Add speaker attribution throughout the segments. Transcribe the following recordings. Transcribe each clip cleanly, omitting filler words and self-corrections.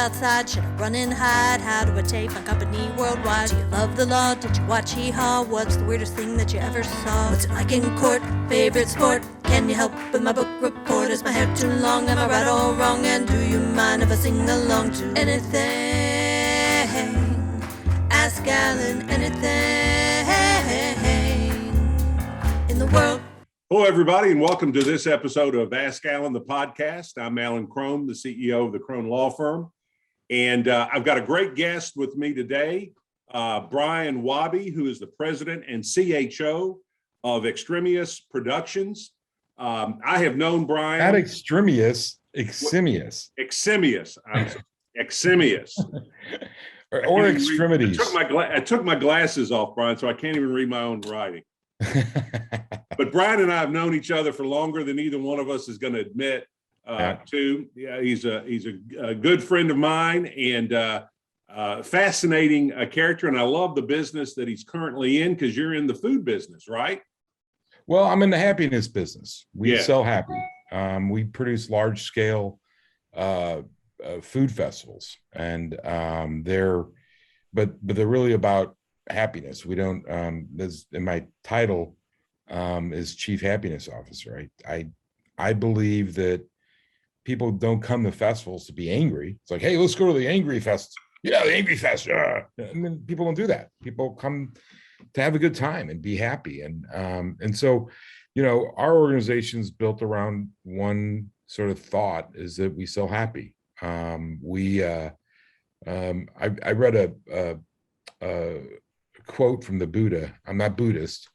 Speaker 1: outside? Should I run and hide? How do I take my company worldwide? Do you love the law? Did you watch Hee-Haw? What's the weirdest thing that you ever saw? What's it like in court? Favorite sport? Can you help with my book report? Is my hair too long? Am I right or wrong? And do you mind if I sing along to anything? Ask Alan anything in the world.
Speaker 2: Hello, everybody, and welcome to this episode of Ask Alan, the podcast. I'm Alan Crone, the CEO of the Crone Law Firm, and I've got a great guest with me today, Brian Wahby, who is the president and CHO of Eximius Productions. I have known Brian.
Speaker 3: Not Extremius, Eximius.
Speaker 2: Eximius. Eximius.
Speaker 3: or extremities.
Speaker 2: I took my glasses off, Brian, so I can't even read my own writing. But Brian and I have known each other for longer than either one of us is going to admit to. Yeah, he's a good friend of mine and fascinating character. And I love the business that he's currently in because you're in the food business, right?
Speaker 3: Well, I'm in the happiness business. We sell happy. We produce large scale food festivals, and they're really about happiness. We don't as in my title is Chief Happiness Officer. I believe that people don't come to festivals to be angry. It's like, hey, let's go to the Angry Fest. Yeah, the Angry Fest. And then people don't do that. People come to have a good time and be happy. And so, you know, our organization's built around one sort of thought is that we sell happy. I read a quote from the Buddha. I'm not Buddhist,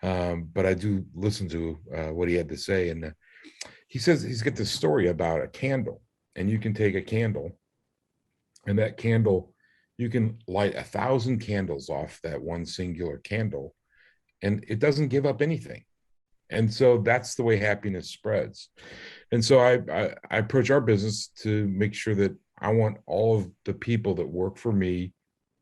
Speaker 3: but I do listen to what he had to say. And he says he's got this story about a candle, and you can take a candle, and that candle, you can light 1,000 candles off that one singular candle, and it doesn't give up anything. And so that's the way happiness spreads. And so I approach our business to make sure that I want all of the people that work for me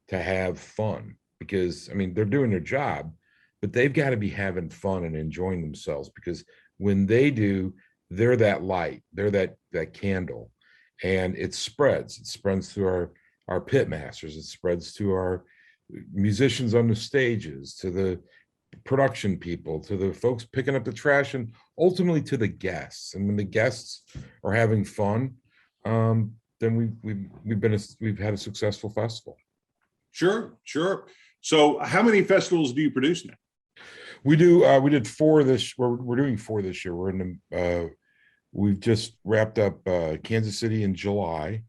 Speaker 3: to have fun. Because, I mean, they're doing their job, but they've got to be having fun and enjoying themselves, because when they do, they're that light, they're that candle, and it spreads. It spreads through our pit masters. It spreads to our musicians on the stages, to the production people, to the folks picking up the trash, and ultimately to the guests. And when the guests are having fun, then we've had a successful festival.
Speaker 2: Sure. So how many festivals do you produce now?
Speaker 3: We did 4 this. We're doing 4 this year. We're in we've just wrapped up Kansas City in July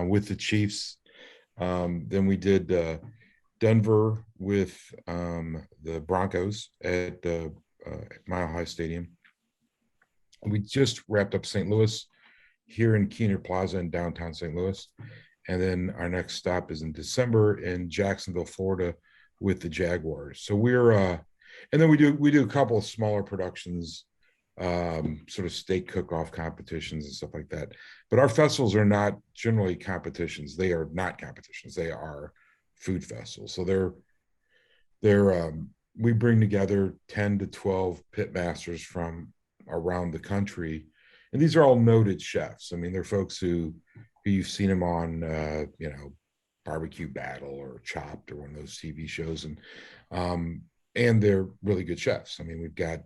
Speaker 3: with the Chiefs. Then we did Denver with the Broncos at Mile High Stadium. We just wrapped up St. Louis here in Keener Plaza in downtown St. Louis. And then our next stop is in December in Jacksonville, Florida, with the Jaguars. So we're, and then we do a couple of smaller productions, sort of steak cook-off competitions and stuff like that. But our festivals are not generally competitions. They are not competitions. They are food festivals. So we bring together 10 to 12 pit masters from around the country, and these are all noted chefs. I mean, they're folks who you've seen them on, Barbecue Battle or Chopped or one of those TV shows, and they're really good chefs. I mean, we've got,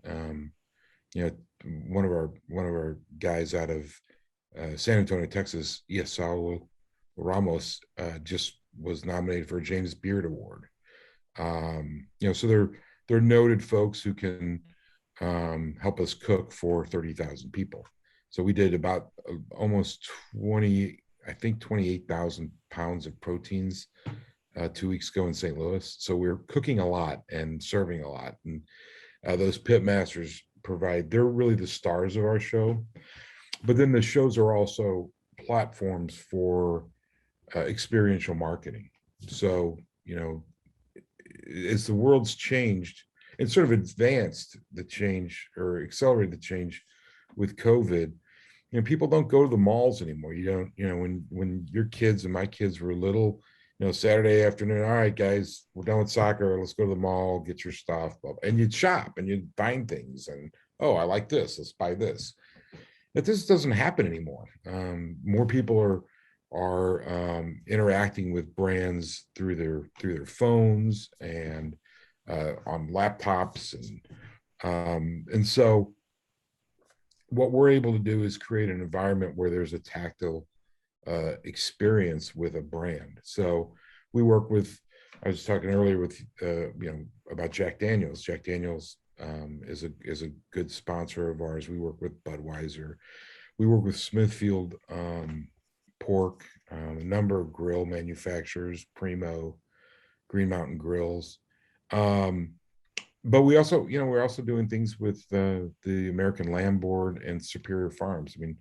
Speaker 3: one of our guys out of San Antonio, Texas, Saulo Ramos, just was nominated for a James Beard Award. So they're noted folks who can help us cook for 30,000 people. So we did about almost 28,000 pounds of proteins 2 weeks ago in St. Louis. So we're cooking a lot and serving a lot. And those pit masters they're really the stars of our show. But then the shows are also platforms for experiential marketing. So, as the world's changed and sort of advanced the change or accelerated the change with COVID, people don't go to the malls anymore. You don't, when your kids and my kids were little, Saturday afternoon, all right, guys, we're done with soccer. Let's go to the mall, get your stuff. And you'd shop and you'd find things. And, oh, I like this. Let's buy this. But this doesn't happen anymore. More people are interacting with brands through their phones and on laptops, and so what we're able to do is create an environment where there's a tactile experience with a brand. So we work with, I was talking earlier with about Jack Daniels. Jack Daniels is a good sponsor of ours. We work with Budweiser. We work with Smithfield Pork, a number of grill manufacturers, Primo, Green Mountain Grills. But we also, we're also doing things with the American Lamb Board and Superior Farms. I mean,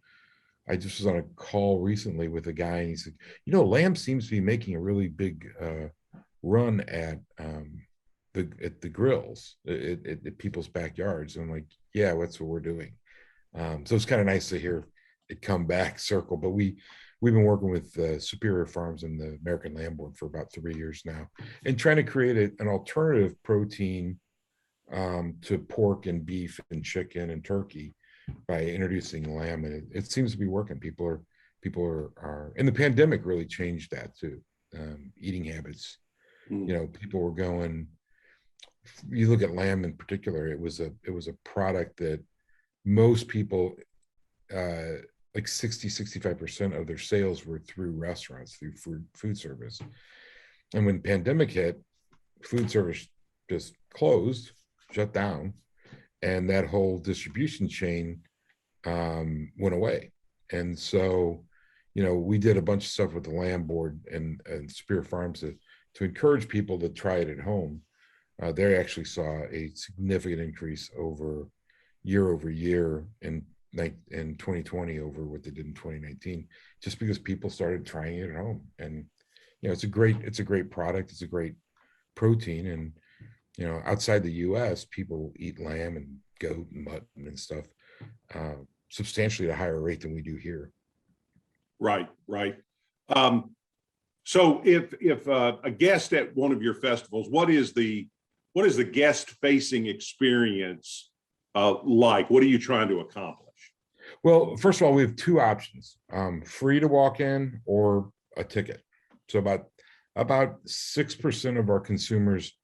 Speaker 3: I just was on a call recently with a guy, and he said, lamb seems to be making a really big run at the grills at people's backyards. And I'm like, yeah, that's what we're doing. So it's kind of nice to hear it come back circle. But we've been working with Superior Farms and the American Lamb Board for about 3 years now, and trying to create an alternative protein to pork and beef and chicken and turkey by introducing lamb. And it seems to be working. People are, and the pandemic really changed that too. Eating habits. People were going, you look at lamb in particular, it was a product that most people, like 65% of their sales were through restaurants, through food service. And when pandemic hit, food service just closed, shut down, and that whole distribution chain went away. And so, we did a bunch of stuff with the Lamb Board and Superior Farms to encourage people to try it at home. They actually saw a significant increase year over year in 2020 over what they did in 2019, just because people started trying it at home. And it's a great product. It's a great protein, and outside the U.S., people eat lamb and goat and mutton and stuff substantially at a higher rate than we do here. Right.
Speaker 2: So if a guest at one of your festivals, what is the guest-facing experience like? What are you trying to accomplish?
Speaker 3: Well, first of all, we have two options: free to walk in or a ticket. So about 6% of our consumers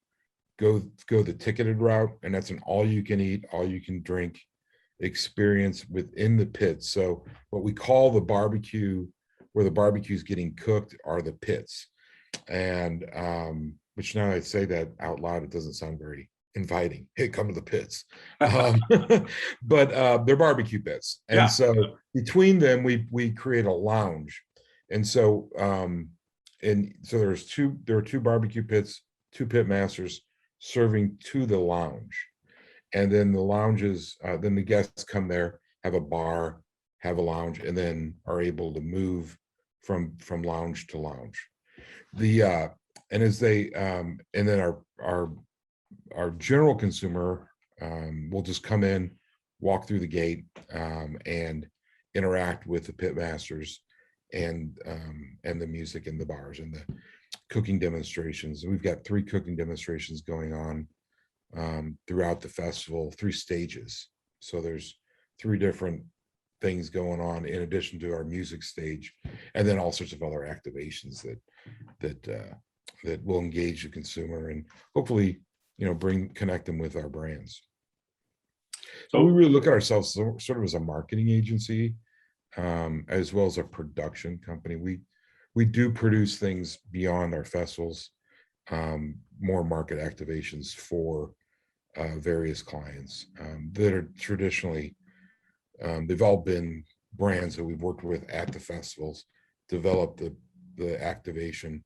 Speaker 3: go the ticketed route, and that's an all-you-can-eat, all-you-can-drink experience within the pits. So what we call the barbecue, where the barbecue is getting cooked, are the pits. And which, now I say that out loud, it doesn't sound very inviting. Hey, come to the pits. But they're barbecue pits. And so between them, we create a lounge. And so there are two barbecue pits, two pit masters serving to the lounge. And then the lounges, then the guests come there, have a bar, have a lounge, and then are able to move from lounge to lounge. And as they and then our general consumer will just come in, walk through the gate, and interact with the pit masters and the music and the bars and the cooking demonstrations. We've got 3 cooking demonstrations going on throughout the festival, 3 stages. So there's 3 different things going on in addition to our music stage, and then all sorts of other activations that will engage the consumer and hopefully connect them with our brands. So we really look at ourselves sort of as a marketing agency, as well as a production company. We do produce things beyond our festivals, more market activations for various clients that are traditionally, they've all been brands that we've worked with at the festivals, developed the activation,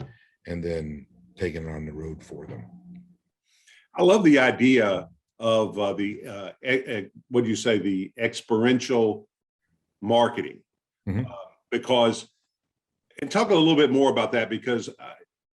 Speaker 3: and then taken it on the road for them.
Speaker 2: I love the idea of what do you say, the experiential marketing, because, and talk a little bit more about that, because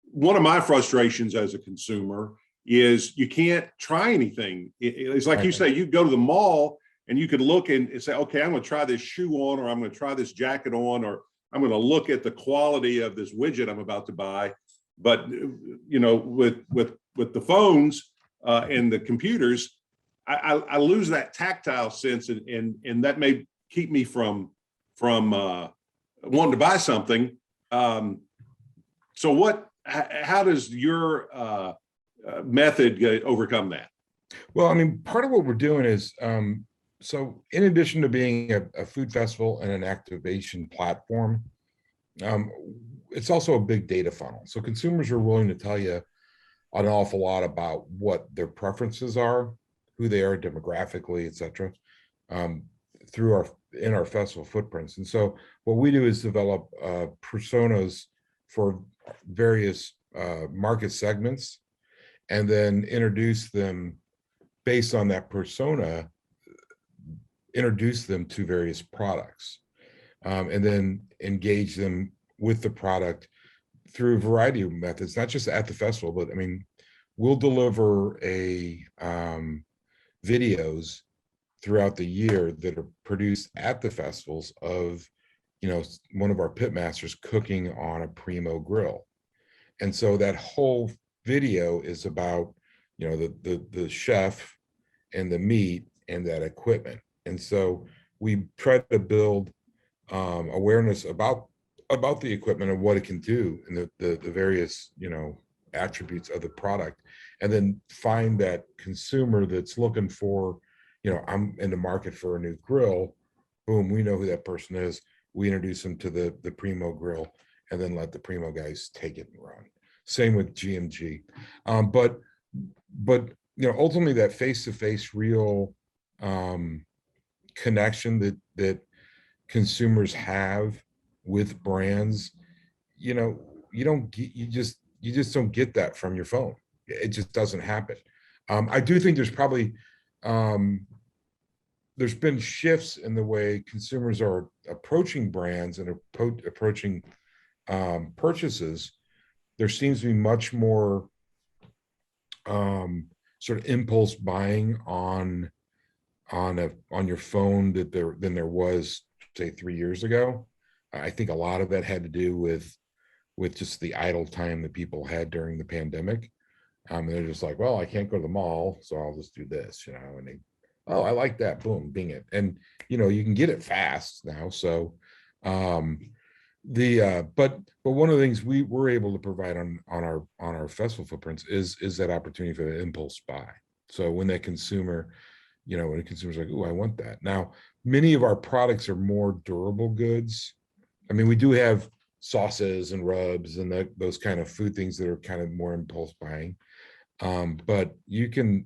Speaker 2: one of my frustrations as a consumer is you can't try anything. It's like you say, you go to the mall and you could look and say, okay, I'm going to try this shoe on, or I'm going to try this jacket on, or I'm going to look at the quality of this widget I'm about to buy. But with the phones and the computers, I lose that tactile sense, and that may keep me from wanting to buy something So how does your method overcome that?
Speaker 3: Well, I mean, part of what we're doing is, so in addition to being a food festival and an activation platform, it's also a big data funnel. So consumers are willing to tell you an awful lot about what their preferences are, who they are demographically, et cetera, through our festival footprints. And so what we do is develop personas for various market segments, and then introduce them based on that persona, introduce them to various products, and then engage them with the product through a variety of methods, not just at the festival, but I mean, we'll deliver videos throughout the year that are produced at the festivals of, one of our pit masters cooking on a primo grill. And so that whole video is about, the chef and the meat and that equipment. And so we try to build awareness about the equipment and what it can do and the various, attributes of the product, and then find that consumer that's looking for, I'm in the market for a new grill. Boom, we know who that person is. We introduce them to the primo grill, and then let the primo guys take it and run. Same with GMG. But ultimately that face-to-face real connection that consumers have with brands, you just don't get that from your phone. It just doesn't happen. I do think there's probably there's been shifts in the way consumers are approaching brands and approaching purchases. There seems to be much more sort of impulse buying on your phone than there was, say, 3 years ago. I think a lot of that had to do with just the idle time that people had during the pandemic. And they're just like, well, I can't go to the mall, so I'll just do this, and they, oh, I like that, boom, bing it. And, you can get it fast now. So but one of the things we were able to provide on our festival footprints is that opportunity for the impulse buy. So when that consumer, when a consumer's like, oh, I want that. Now, many of our products are more durable goods. I mean, we do have sauces and rubs and those kind of food things that are kind of more impulse buying. But we can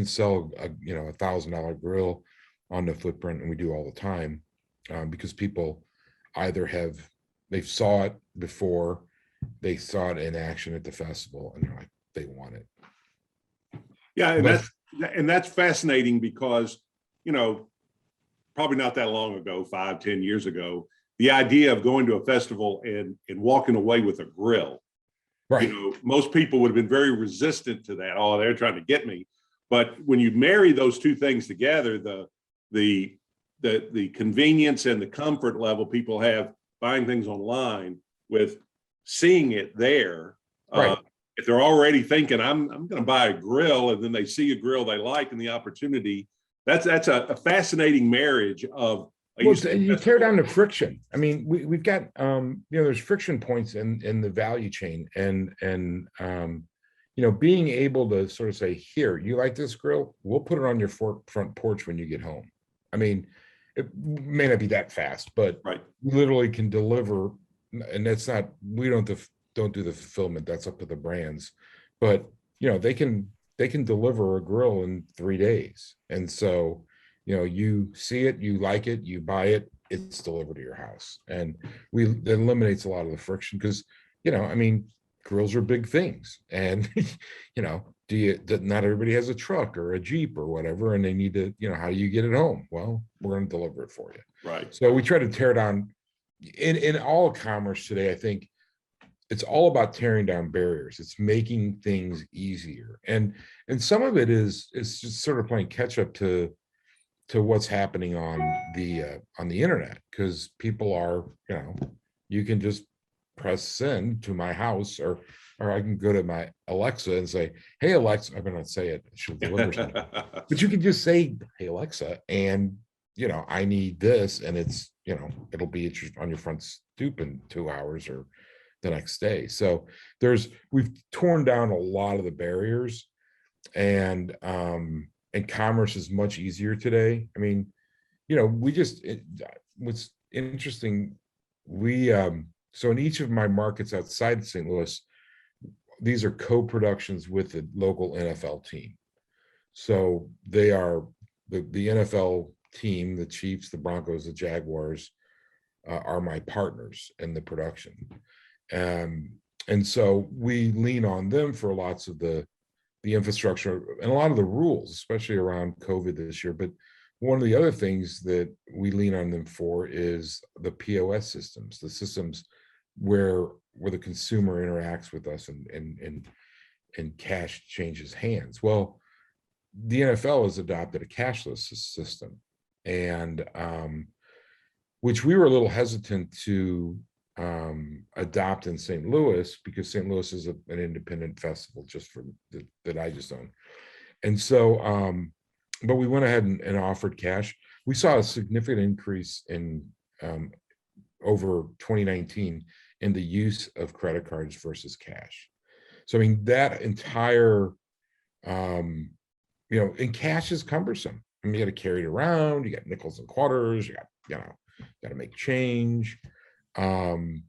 Speaker 3: sell a $1,000 grill on the footprint, and we do all the time, because people either they saw it before, they saw it in action at the festival, and they're like, they want it.
Speaker 2: Yeah, and that's fascinating because, probably not that long ago, 5-10 years ago, the idea of going to a festival and walking away with a grill,
Speaker 3: right?
Speaker 2: Most people would have been very resistant to that. Oh, they're trying to get me. But when you marry those two things together, the convenience and the comfort level people have buying things online with seeing it there,
Speaker 3: right.
Speaker 2: If they're already thinking I'm going to buy a grill, and then they see a grill they like and the opportunity, that's a fascinating marriage of.
Speaker 3: Well, you tear down the friction. I mean, we've got there's friction points in the value chain, and being able to sort of say, here, you like this grill? We'll put it on your front porch when you get home. I mean, it may not be that fast, but
Speaker 2: right.
Speaker 3: We literally can deliver, and that's not, we don't do the fulfillment. That's up to the brands, but they can deliver a grill in 3 days. And so, you see it, you like it, you buy it, it's delivered to your house. And it eliminates a lot of the friction because, I mean, grills are big things. And, not everybody has a truck or a Jeep or whatever, and they need to, how do you get it home? Well, we're going to deliver it for you.
Speaker 2: Right.
Speaker 3: So we try to tear down in all commerce today. I think it's all about tearing down barriers. It's making things easier. And some of it is just sort of playing catch up to what's happening on the internet, because people are, you can just press send to my house, or I can go to my Alexa and say, hey, Alexa, I'm going to say it, she'll deliver something. But you can just say, hey, Alexa, and, I need this, and it's, it'll be on your front dupe in 2 hours or the next day. So we've torn down a lot of the barriers, and commerce is much easier today. I mean, what's interesting, so in each of my markets outside St. Louis, these are co-productions with the local NFL team. So they are the NFL team, the Chiefs, the Broncos, the Jaguars, are my partners in the production. And so we lean on them for lots of the infrastructure and a lot of the rules, especially around COVID this year. But one of the other things that we lean on them for is the POS systems, the systems where the consumer interacts with us and cash changes hands. Well, the NFL has adopted a cashless system, and which we were a little hesitant to adopt in St. Louis, because St. Louis is an independent festival just for that I just own. And so, but we went ahead and offered cash. We saw a significant increase in over 2019 in the use of credit cards versus cash. So I mean, that entire, and cash is cumbersome. I mean, you got to carry it around. You got nickels and quarters. You got to make change. And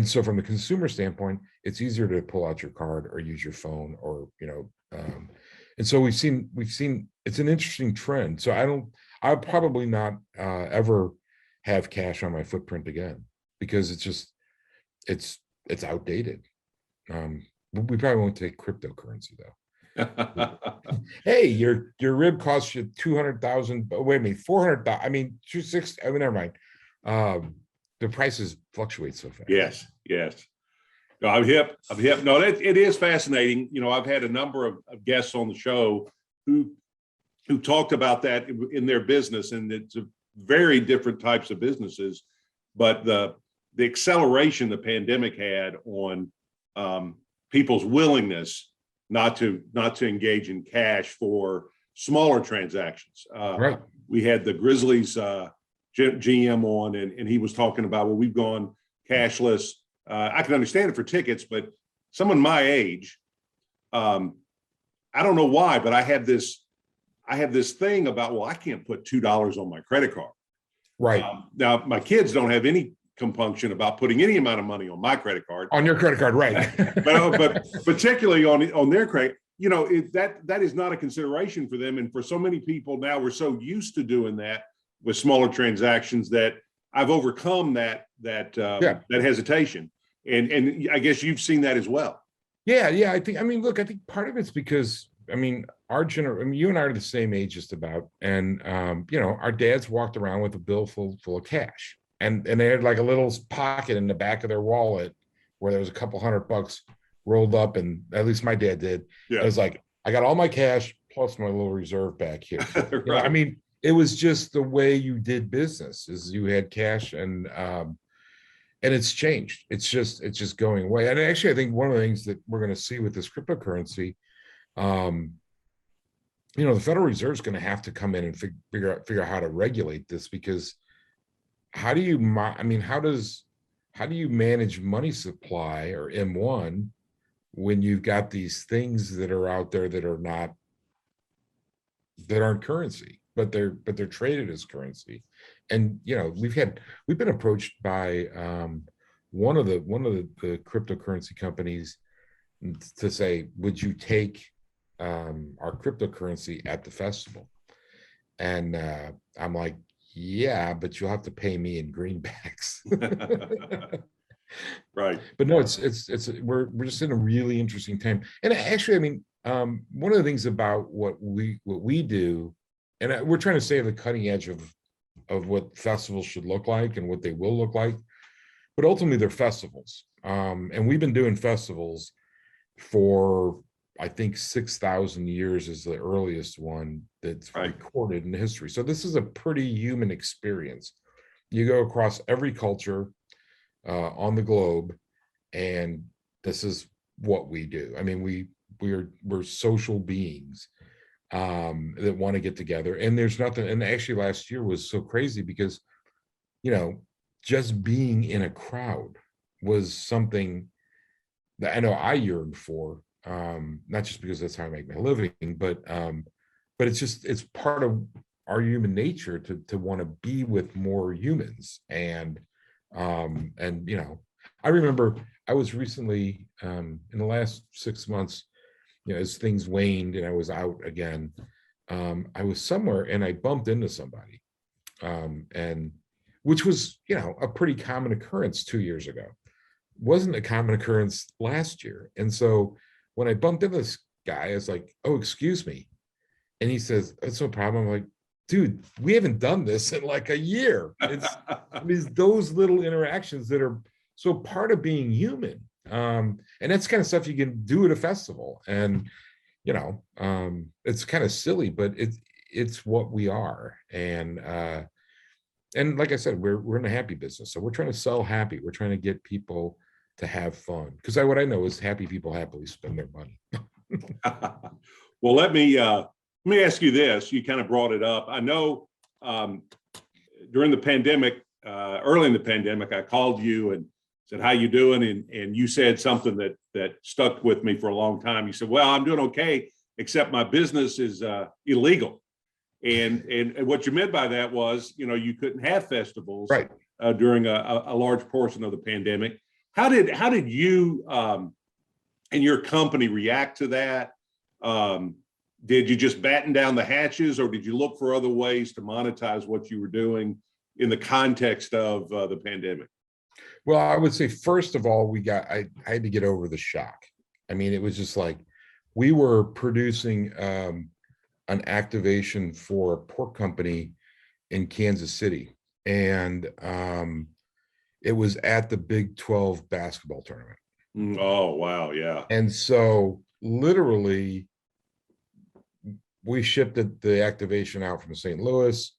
Speaker 3: so from the consumer standpoint, it's easier to pull out your card or use your phone, or and so we've seen it's an interesting trend. So I'll probably not ever have cash on my footprint again, because it's outdated. We probably won't take cryptocurrency though. Hey, your rib costs you 200,000. Wait a minute, 400,000. I mean, 260. I mean, never mind. The prices fluctuate so fast.
Speaker 2: Yes. No, I'm hip. No, it is fascinating. I've had a number of guests on the show who talked about that in their business, and it's a very different types of businesses. But the acceleration the pandemic had on people's willingness not to engage in cash for smaller transactions.
Speaker 3: Right.
Speaker 2: We had the Grizzlies GM on, and he was talking about, well, we've gone cashless. I can understand it for tickets, but someone my age, I don't know why, but I have this thing about, well, I can't put $2 on my credit card.
Speaker 3: Right.
Speaker 2: Now, my kids don't have any compunction about putting any amount of money on my credit card.
Speaker 3: On your credit card, right.
Speaker 2: but particularly on their credit, that is not a consideration for them. And for so many people now, we're so used to doing that with smaller transactions that I've overcome that hesitation. And I guess you've seen that as well.
Speaker 3: Yeah. I think part of it's because, you and I are the same age just about. And, our dads walked around with a bill full of cash, and they had like a little pocket in the back of their wallet where there was a couple $100 rolled up. And at least my dad did. Yeah. It was like, I got all my cash plus my little reserve back here. Right. It was just the way you did business, is you had cash, and it's changed. It's just going away. And actually, I think one of the things that we're going to see with this cryptocurrency, the Federal Reserve is going to have to come in and figure out how to regulate this, because how do you manage money supply, or M1, when you've got these things that are out there that aren't currency, but they're traded as currency. And we've been approached by one of the cryptocurrency companies to say, would you take our cryptocurrency at the festival? And I'm like, yeah, but you'll have to pay me in greenbacks.
Speaker 2: Right.
Speaker 3: But no, we're just in a really interesting time. And actually, one of the things about what we do, and we're trying to stay at the cutting edge of what festivals should look like and what they will look like, but ultimately they're festivals. And we've been doing festivals for, I think, 6,000 years is the earliest one that's recorded in history. So this is a pretty human experience. You go across every culture on the globe, and this is what we do. We're social beings that want to get together, and there's nothing. And actually, last year was so crazy because, just being in a crowd was something that I know I yearned for, not just because that's how I make my living, but it's part of our human nature to want to be with more humans. And you know, I remember I was recently in the last 6 months, you know, as things waned and I was out again, I was somewhere and I bumped into somebody, and which was, you know, a pretty common occurrence 2 years ago. Wasn't a common occurrence last year. And so when I bumped into this guy, I was like, "Oh, excuse me," and he says, "That's no problem." I'm like, "Dude, we haven't done this in like a year." It's those little interactions that are so part of being human, and that's kind of stuff you can do at a festival. And you know, it's kind of silly, but it's what we are. And like I said, we're in a happy business, so we're trying to sell happy. We're trying to get people to have fun, because what I know is happy people happily spend their money.
Speaker 2: Well, let me ask you this. You kind of brought it up. I know during the pandemic, early in the pandemic, I called you and said, "How you doing?" And you said something that stuck with me for a long time. You said, "Well, I'm doing okay, except my business is illegal." And what you meant by that was, you know, you couldn't have festivals,
Speaker 3: right,
Speaker 2: during a large portion of the pandemic. How did you and your company react to that? Did you just batten down the hatches, or did you look for other ways to monetize what you were doing in the context of the pandemic?
Speaker 3: Well, I would say, first of all, I had to get over the shock. I mean, it was just like we were producing an activation for a pork company in Kansas City, and it was at the Big 12 basketball tournament.
Speaker 2: Oh, wow. Yeah.
Speaker 3: And so literally we shipped the activation out from St. Louis.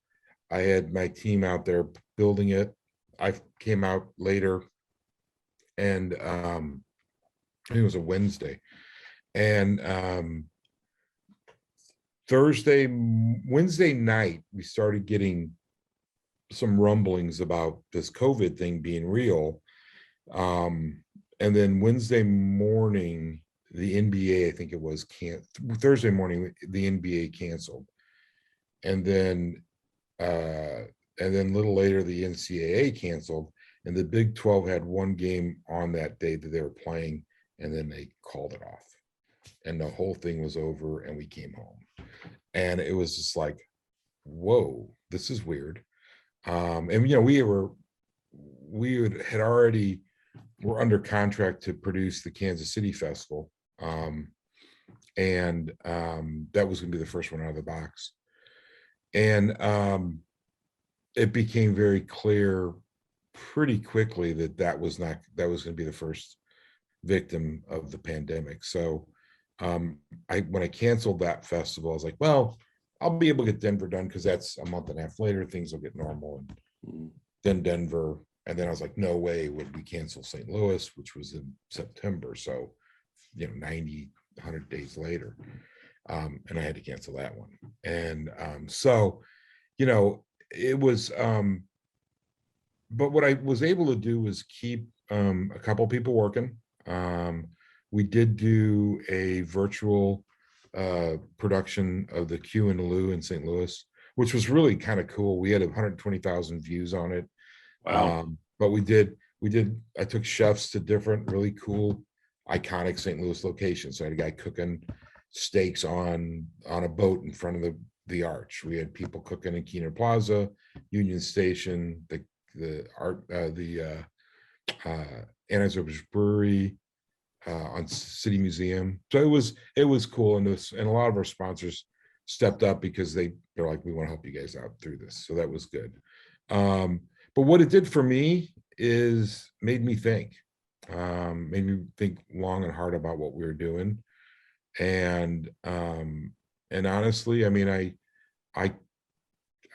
Speaker 3: I had my team out there building it. I came out later, and I think it was a Wednesday. And Wednesday night, we started getting some rumblings about this COVID thing being real. And then Wednesday morning, the NBA, I think it was, Thursday morning, the NBA canceled. And then a little later, the NCAA canceled, and the Big 12 had one game on that day that they were playing, and then they called it off. And the whole thing was over, and we came home. And it was just like, whoa, this is weird. And you know, we're under contract to produce the Kansas City Festival. And that was going to be the first one out of the box. And it became very clear pretty quickly that was going to be the first victim of the pandemic. So when I canceled that festival, I was like, well, I'll be able to get Denver done, because that's a month and a half later, things will get normal. And then Denver, and then I was like, no way would we cancel St. Louis, which was in September. So, you know, 100 days later, and I had to cancel that one. And so, you know, it was, but what I was able to do was keep a couple people working. We did do a virtual production of the Q and Lou in St. Louis, which was really kind of cool. We had 120,000 views on it.
Speaker 2: Wow.
Speaker 3: But I took chefs to different really cool, iconic St. Louis locations. So I had a guy cooking steaks on a boat in front of the arch. We had people cooking in Keener Plaza, Union Station, the Anheuser-Busch Brewery, on City Museum. So it was cool. And a lot of our sponsors stepped up, because they're like, we want to help you guys out through this. So that was good. But what it did for me is made me think long and hard about what we were doing. And honestly, I mean, I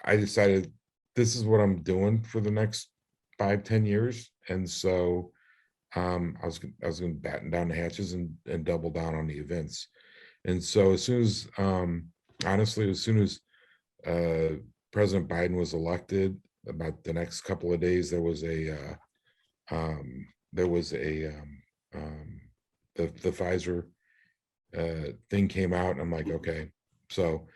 Speaker 3: decided this is what I'm doing for the next 5-10 years. And so I was going to batten down the hatches and double down on the events. And so as soon as President Biden was elected, about the next couple of days, there was a the Pfizer thing came out, and I'm like, okay. So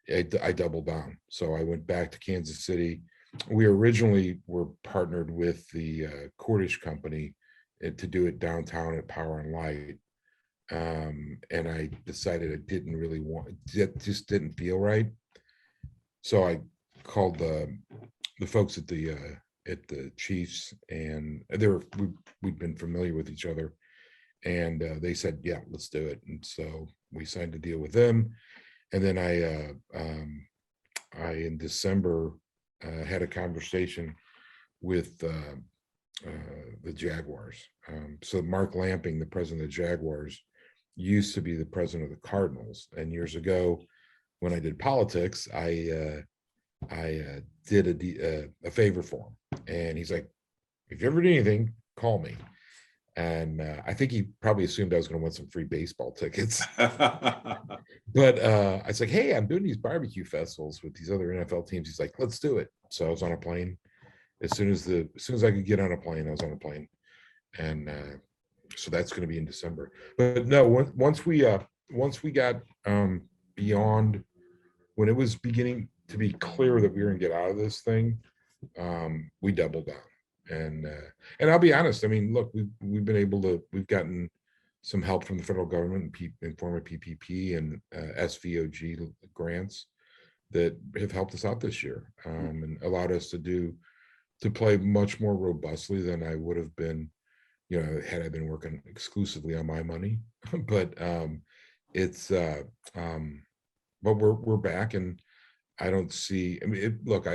Speaker 3: I doubled down. So I went back to Kansas City. We originally were partnered with the Cordish company to do it downtown at Power and Light. And I decided I didn't really want it, just didn't feel right. So I called the folks at the Chiefs, and we'd been familiar with each other, and they said, yeah, let's do it. And so we signed a deal with them. And then I in December had a conversation with the Jaguars. So Mark Lamping, the president of the Jaguars, used to be the president of the Cardinals. And years ago, when I did politics, I did a favor for him. And he's like, if you ever do anything, call me. And I think he probably assumed I was going to win some free baseball tickets. But I was like, hey, I'm doing these barbecue festivals with these other NFL teams. He's like, let's do it. So I was on a plane. As soon as I could get on a plane, I was on a plane. And so that's going to be in December. But no, once we got beyond, when it was beginning to be clear that we were going to get out of this thing, we doubled down. And I'll be honest, I mean, look, we've gotten some help from the federal government in form of PPP and SVOG grants that have helped us out this year, and allowed us to play much more robustly than I would have been, had I been working exclusively on my money. But but we're back, and I don't see, I mean, look,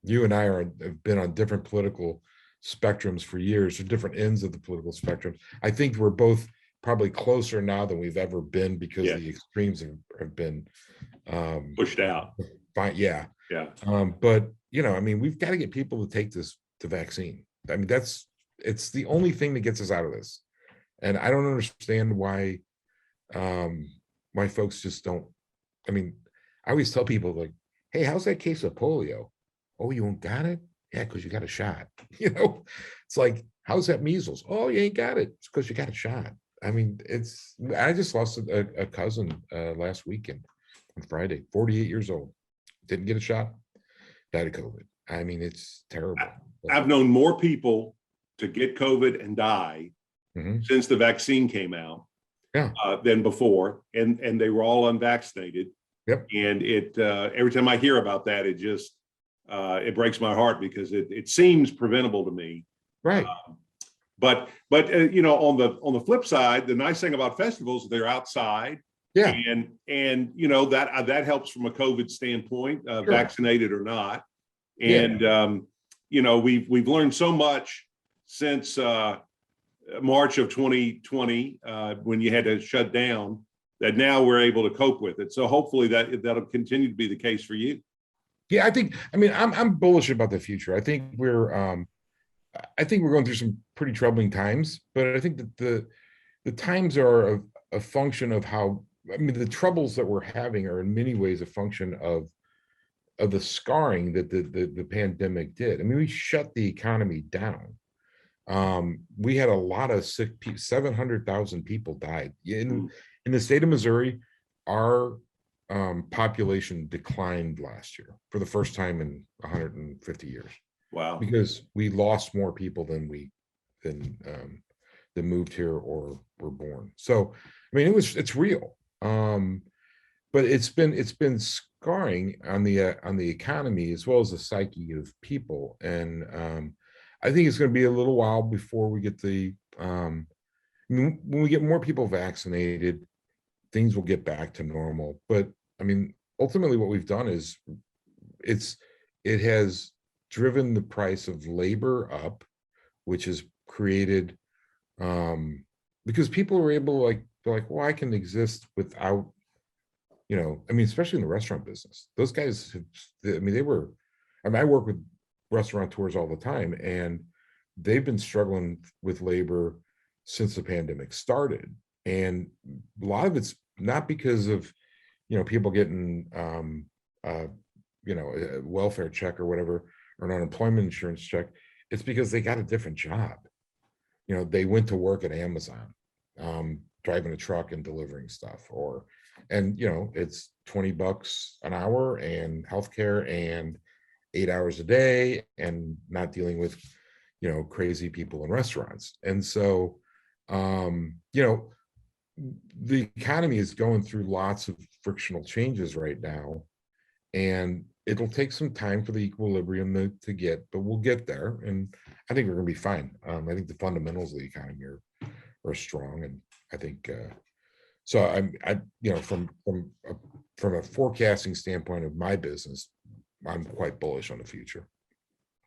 Speaker 3: you and I have been on different political spectrums for years, or different ends of the political spectrum. I think we're both probably closer now than we've ever been, because the extremes have been
Speaker 2: pushed out.
Speaker 3: Fine, yeah. But I mean, we've got to get people to take the vaccine. I mean, it's the only thing that gets us out of this. And I don't understand why folks just don't. I mean, I always tell people, like, hey, how's that case of polio? Oh, you ain't got it? Yeah, because you got a shot. It's like, how's that measles? Oh, you ain't got it. It's because you got a shot. I mean, I just lost a cousin last weekend on Friday, 48 years old. Didn't get a shot, died of COVID. I mean, it's terrible.
Speaker 2: I've known more people to get COVID and die since the vaccine came out than before. And they were all unvaccinated.
Speaker 3: Yep.
Speaker 2: And every time I hear about that, it just, it breaks my heart, because it seems preventable to me.
Speaker 3: Right.
Speaker 2: But on the flip side, the nice thing about festivals, they're outside.
Speaker 3: Yeah.
Speaker 2: And that helps from a COVID standpoint, vaccinated or not. And we've learned so much since March of 2020, when you had to shut down, that now we're able to cope with it. So hopefully that'll continue to be the case for you.
Speaker 3: Yeah, I'm bullish about the future. I think we're going through some pretty troubling times, but I think that the times are a function of how, I mean, the troubles that we're having are in many ways a function of the scarring that the pandemic did. I mean, we shut the economy down. We had a lot of sick people. 700,000 people died in the state of Missouri. Our population declined last year for the first time in 150 years.
Speaker 2: Wow.
Speaker 3: Because we lost more people than moved here or were born. So, I mean, it's real. But it's been scarring on the economy as well as the psyche of people. And I think it's going to be a little while before we get when we get more people vaccinated, things will get back to normal. But I mean, ultimately what we've done is it has driven the price of labor up, which has created, because people are able to they're like, well, I can exist without, I mean, especially in the restaurant business, those guys, I work with restaurateurs all the time, and they've been struggling with labor since the pandemic started. And a lot of it's not because of, people getting a welfare check or whatever, or an unemployment insurance check, it's because they got a different job. They went to work at Amazon, driving a truck and delivering stuff, and it's $20 an hour and healthcare and 8 hours a day and not dealing with, crazy people in restaurants. And so, the economy is going through lots of frictional changes right now, and it'll take some time for the equilibrium to get, but we'll get there. And I think we're going to be fine. I think the fundamentals of the economy are strong. And I think, so from a forecasting standpoint of my business, I'm quite bullish on the future.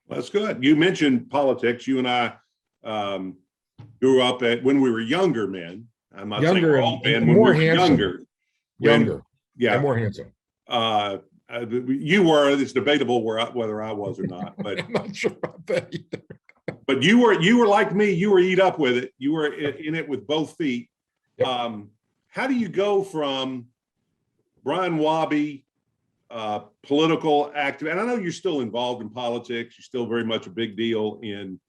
Speaker 2: Well, that's good. You mentioned politics. You and I grew up when we were younger men. I'm not saying we're old men, when we were younger. Yeah.
Speaker 3: And more handsome.
Speaker 2: You were. It's debatable whether I was or not, but
Speaker 3: I'm not sure about that either.
Speaker 2: But you were like me. You were eat up with it. You were in it with both feet.
Speaker 3: Yep.
Speaker 2: How do you go from Brian Wahby, political activist, and I know you're still involved in politics. You're still very much a big deal in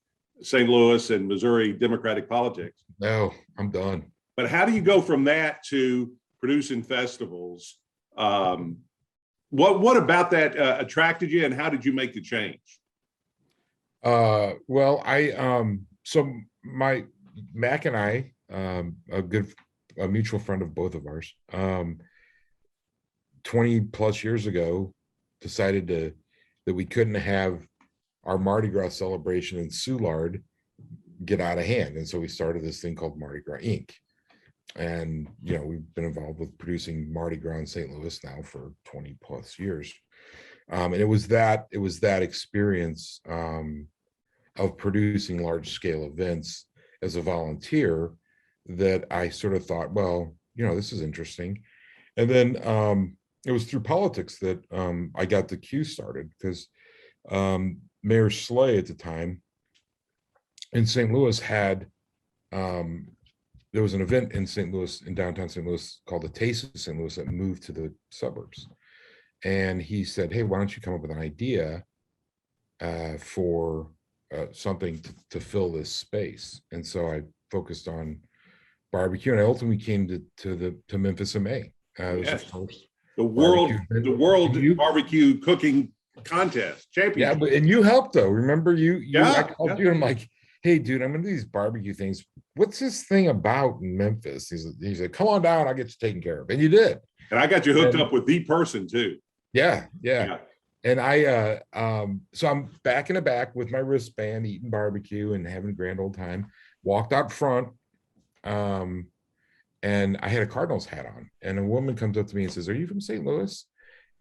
Speaker 2: St. Louis and Missouri Democratic politics.
Speaker 3: No, I'm done.
Speaker 2: But how do you go from that to producing festivals? What about that attracted you, and how did you make the change?
Speaker 3: Well, so my Mac and I, a mutual friend of both of ours, 20 plus years ago, decided that we couldn't have our Mardi Gras celebration in Soulard get out of hand. And so we started this thing called Mardi Gras Inc. And, we've been involved with producing Mardi Gras in St. Louis now for 20 plus years. And it was that experience of producing large scale events as a volunteer that I sort of thought, well, this is interesting. And then it was through politics that I got the Q started, because Mayor Slay at the time in St. Louis had, there was an event in St. Louis, in downtown St. Louis, called the Taste of St. Louis, that moved to the suburbs. And he said, hey, why don't you come up with an idea for something to fill this space? And so I focused on barbecue, and I ultimately came to Memphis in May.
Speaker 2: Yes. The world barbecue cooking contest championship.
Speaker 3: Yeah, and you helped though. Remember I called you and I'm like, hey dude, I'm into these barbecue things. What's this thing about in Memphis? He's like, come on down, I'll get you taken care of. And you did.
Speaker 2: And I got you hooked up with the person too.
Speaker 3: Yeah. And I so I'm back in the back with my wristband, eating barbecue and having a grand old time. Walked out front, and I had a Cardinals hat on, and a woman comes up to me and says, are you from St. Louis?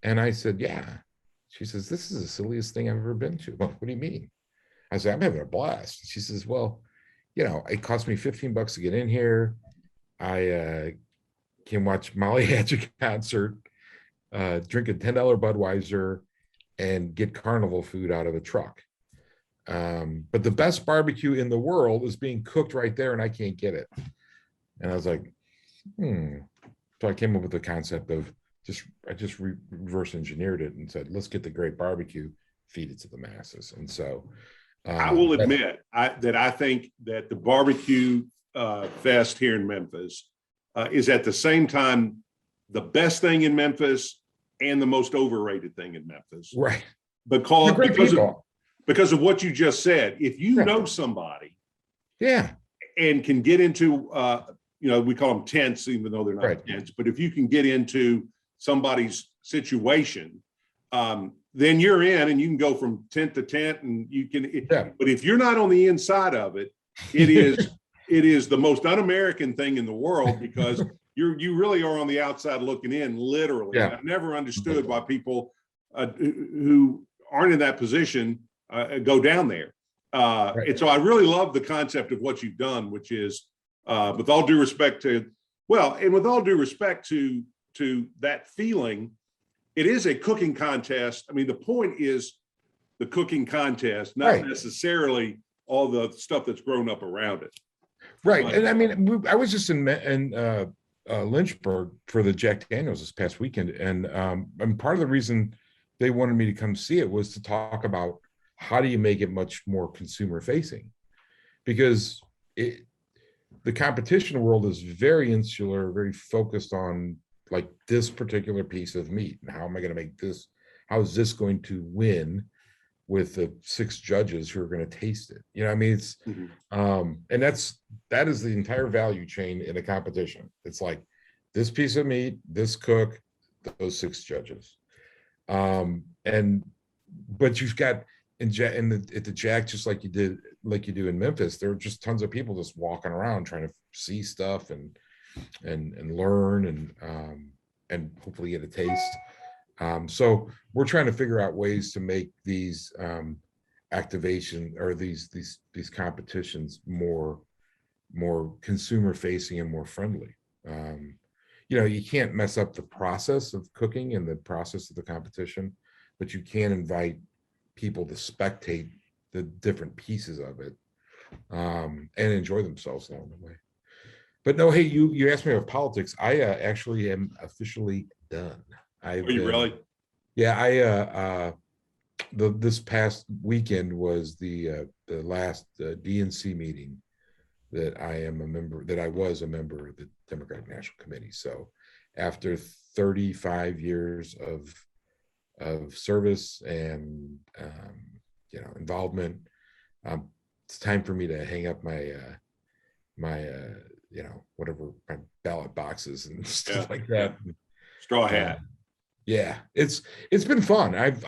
Speaker 3: And I said, yeah. She says, this is the silliest thing I've ever been to. Well, what do you mean? I said, I'm having a blast. She says, well, it cost me $15 to get in here. I can watch Molly Hatchet concert, drink a $10 Budweiser, and get carnival food out of a truck. But the best barbecue in the world is being cooked right there, and I can't get it. And I was like, So I came up with the concept of I just reverse engineered it and said, let's get the great barbecue, feed it to the masses. And so
Speaker 2: I will admit that I think that the barbecue fest here in Memphis is at the same time the best thing in Memphis and the most overrated thing in Memphis.
Speaker 3: Right.
Speaker 2: Because of what you just said. If you know somebody and can get into we call them tents, even though they're not tents, but if you can get into somebody's situation, then you're in, and you can go from tent to tent, and you can. But if you're not on the inside of it, it is the most un-American thing in the world, because you really are on the outside looking in, literally.
Speaker 3: Yeah.
Speaker 2: I've never understood why people who aren't in that position go down there. And so I really love the concept of what you've done, which is, with all due respect to that feeling, it is a cooking contest. I mean, the point is the cooking contest, not necessarily all the stuff that's grown up around it.
Speaker 3: Right. And I mean, I was just in Lynchburg for the Jack Daniels this past weekend. And part of the reason they wanted me to come see it was to talk about how do you make it much more consumer facing, because the competition world is very insular, very focused on like this particular piece of meat and how am I going to make this, how is this going to win with the 6 judges who are going to taste it. You know, I mean, it's and that is the entire value chain in a competition. It's like this piece of meat, this cook, those 6 judges. And but you've got at the Jack, just like you do in Memphis, there are just tons of people just walking around trying to see stuff and learn and hopefully get a taste. So we're trying to figure out ways to make these activation or these competitions more consumer facing and more friendly. You know, you can't mess up the process of cooking and the process of the competition, but you can invite people to spectate the different pieces of it and enjoy themselves along the way. But no, hey, you asked me about politics. I actually am officially done.
Speaker 2: Are you really?
Speaker 3: Yeah, this past weekend was the last DNC meeting that I was a member of the Democratic National Committee. So after 35 years of service and involvement, it's time for me to hang up my whatever, my ballot boxes and stuff like that.
Speaker 2: Straw hat.
Speaker 3: Yeah, it's been fun. I've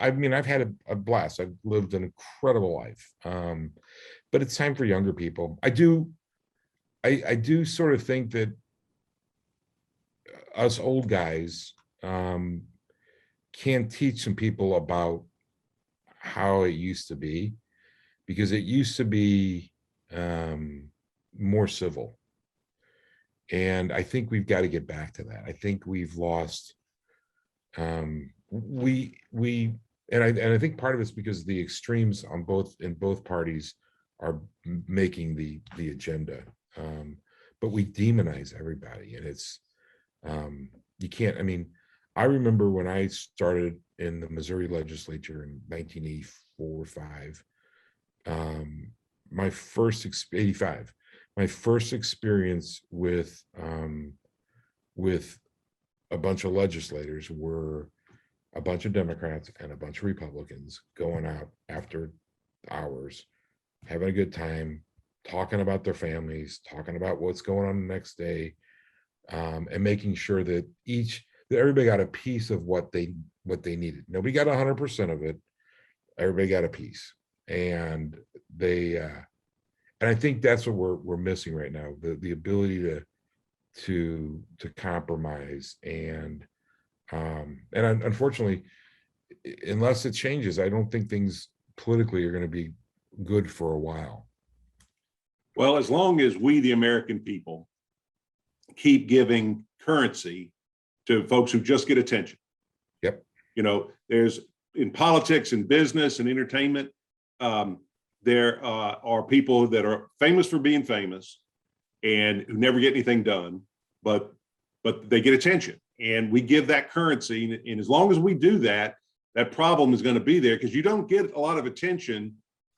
Speaker 3: had a blast. I've lived an incredible life. But it's time for younger people. I do sort of think that us old guys can teach some people about how it used to be, because it used to be more civil. And I think we've got to get back to that. I think we've lost I think part of it's because the extremes in both parties are making the agenda. But we demonize everybody, and it's you can't. I mean, I remember when I started in the Missouri legislature in 1984, 5. My first 85. My first experience with a bunch of legislators were a bunch of Democrats and a bunch of Republicans going out after hours, having a good time, talking about their families, talking about what's going on the next day, and making sure that everybody got a piece of what they needed. Nobody got 100% of it. Everybody got a piece, and and I think that's what we're missing right now, the ability to compromise, and unfortunately, unless it changes, I don't think things politically are going to be good for a while.
Speaker 2: Well, as long as we, the American people, keep giving currency to folks who just get attention.
Speaker 3: Yep.
Speaker 2: You know, there's in politics and business and entertainment, there are people that are famous for being famous and who never get anything done, but they get attention, and we give that currency. And as long as we do that, that problem is going to be there, because you don't get a lot of attention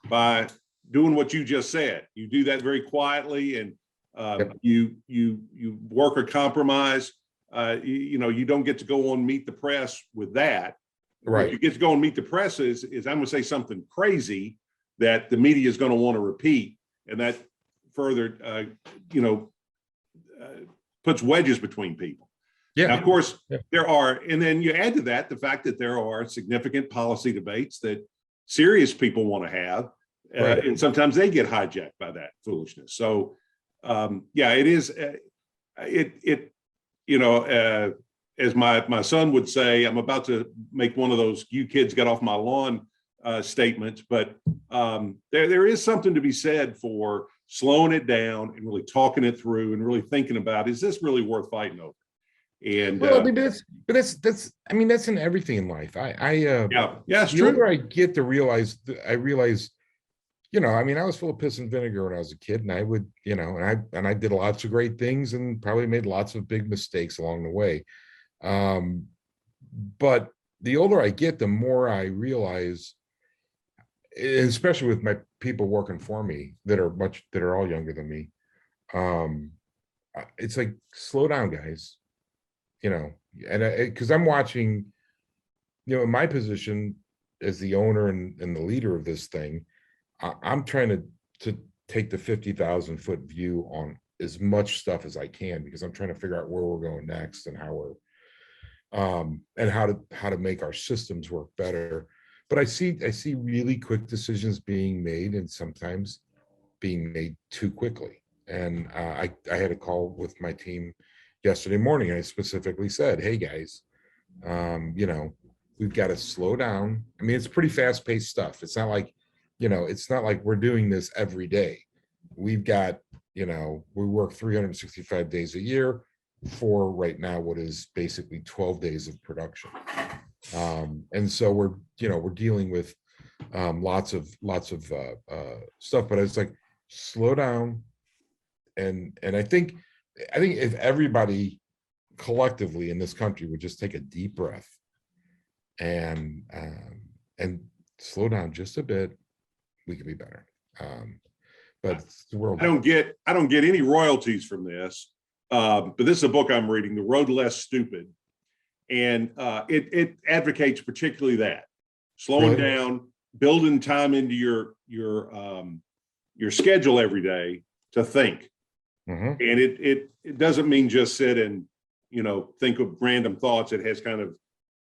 Speaker 2: by doing what you just said. You do that very quietly, and you work a compromise. You don't get to go on Meet the Press with that.
Speaker 3: Right.
Speaker 2: What you get to go and Meet the Press is I'm going to say something crazy that the media is going to want to repeat, and that further, puts wedges between people.
Speaker 3: Yeah.
Speaker 2: Now, of course, there are, and then you add to that the fact that there are significant policy debates that serious people want to have, right. And sometimes they get hijacked by that foolishness. So, it is. As my son would say, I'm about to make one of those "you kids get off my lawn" statements, but there is something to be said for slowing it down and really talking it through and really thinking about, is this really worth fighting over? And
Speaker 3: well, that's in everything in life. It's
Speaker 2: true.
Speaker 3: The older I get to realize, I was full of piss and vinegar when I was a kid, and I would, and I did lots of great things and probably made lots of big mistakes along the way. But the older I get, the more I realize, especially with my people working for me that are all younger than me, it's like, slow down, guys, and because I'm watching, in my position as the owner and the leader of this thing, I'm trying to take the 50,000-foot view on as much stuff as I can, because I'm trying to figure out where we're going next and how we're and how to make our systems work better. But I see really quick decisions being made, and sometimes being made too quickly. And I had a call with my team yesterday morning, and I specifically said, hey guys, we've got to slow down. I mean, it's pretty fast-paced stuff. It's not like, it's not like we're doing this every day. We've got, we work 365 days a year for right now what is basically 12 days of production. And so we're dealing with lots of stuff, but it's like, slow down. And I think if everybody collectively in this country would just take a deep breath and slow down just a bit, we could be better. But the world.
Speaker 2: I don't get any royalties from this, but this is a book I'm reading, The Road Less Stupid, and it advocates particularly that slowing down, building time into your schedule every day to think. And it doesn't mean just sit and think of random thoughts. It has kind of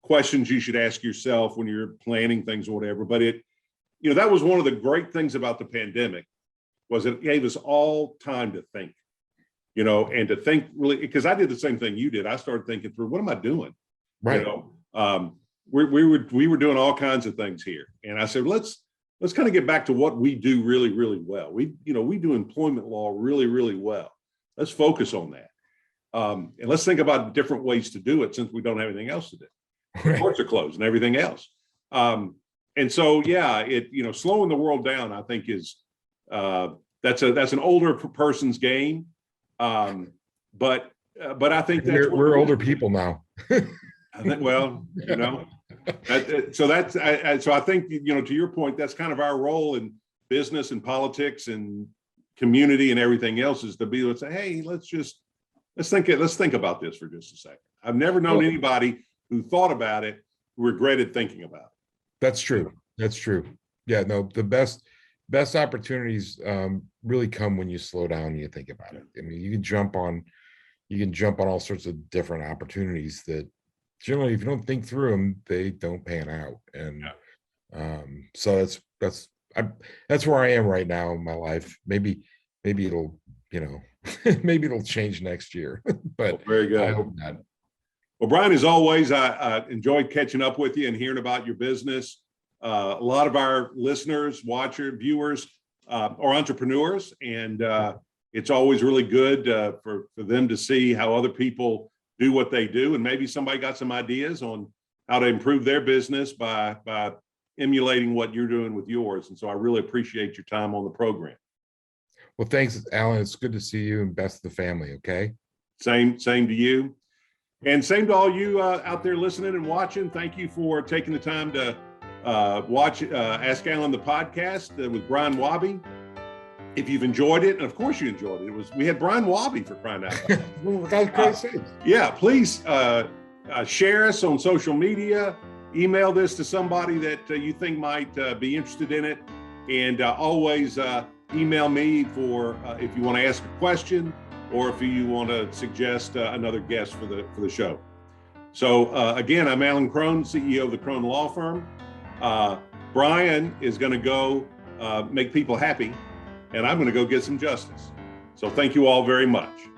Speaker 2: questions you should ask yourself when you're planning things or whatever. But that was one of the great things about the pandemic, was it gave us all time to think, and to think really, because I did the same thing you did. I started thinking through, what am I doing?
Speaker 3: Right.
Speaker 2: We were doing all kinds of things here. And I said, let's kind of get back to what we do really, really well. We do employment law really, really well. Let's focus on that. And let's think about different ways to do it, since we don't have anything else to do.
Speaker 3: Right.
Speaker 2: Courts are closed and everything else. And so, yeah, slowing the world down, I think that's an older person's game. But I think
Speaker 3: we're older people now.
Speaker 2: I think, so I think, to your point, that's kind of our role in business and politics and community and everything else, is to be able to say, hey, let's think about this for just a second. I've never known anybody who thought about it who regretted thinking about it. That's true.
Speaker 3: Yeah, no, the best opportunities really come when you slow down and you think about it. I mean, you can jump on all sorts of different opportunities that generally, if you don't think through them, they don't pan out. And so that's where I am right now in my life. Maybe it'll maybe it'll change next year, but
Speaker 2: very good.
Speaker 3: I hope not.
Speaker 2: Well, Brian, as always, I enjoyed catching up with you and hearing about your business. A lot of our listeners, viewers are entrepreneurs, and it's always really good for them to see how other people do what they do, and maybe somebody got some ideas on how to improve their business by emulating what you're doing with yours. And so I really appreciate your time on the program.
Speaker 3: Well, thanks, Alan. It's good to see you, and best of the family. Okay.
Speaker 2: Same to you, and same to all you out there listening and watching. Thank you for taking the time to watch Ask Alan the podcast with Brian Wahby. If you've enjoyed it, and of course you enjoyed it, we had Brian Wahby, for crying out loud. Yeah, please share us on social media. Email this to somebody that you think might be interested in it, and always email me for if you want to ask a question or if you want to suggest another guest for the show. So again, I'm Alan Crone, CEO of the Crone Law Firm. Brian is going to go make people happy, and I'm going to go get some justice. So thank you all very much.